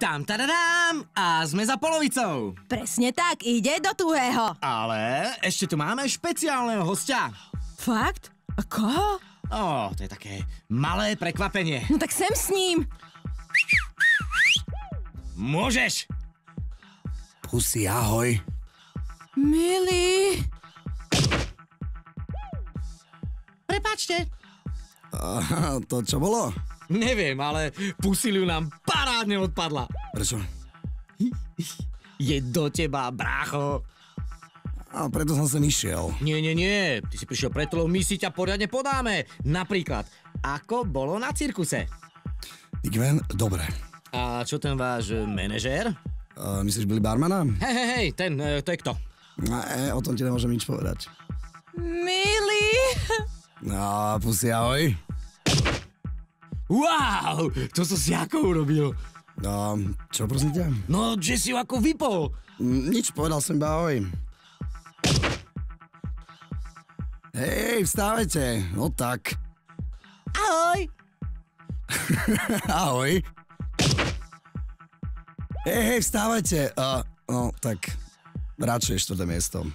Tam, tadadám, a sme za polovicou. Presne tak, ide do tuhého. Ale ešte tu máme špeciálneho hostia. Fakt? A koho? To je také malé prekvapenie. No tak sem s ním. Môžeš. Pusy, ahoj. Milý. Prepáčte. To čo bolo? Neviem, ale Pusiliu nám parádne odpadla. Prečo? Je do teba, brácho. A preto som sem išiel. Nie. Ty si prišiel preto, lebo my si ťa poriadne podáme. Napríklad, ako bolo na cirkuse. Digven, dobre. A čo ten váš manažér? Myslíš Billy Barmana? Hej, to je kto? O tom ti nemôžem nič povedať. Milý. No, Pusy, ahoj. Wow, to som si ako urobil. Čo prosím ťa? No, že si ju ako vypol. Nič, povedal som iba ahoj. Hej, vstávajte. No tak. Ahoj. Ahoj. Hej, vstávajte. No tak, radšej 4. miesto.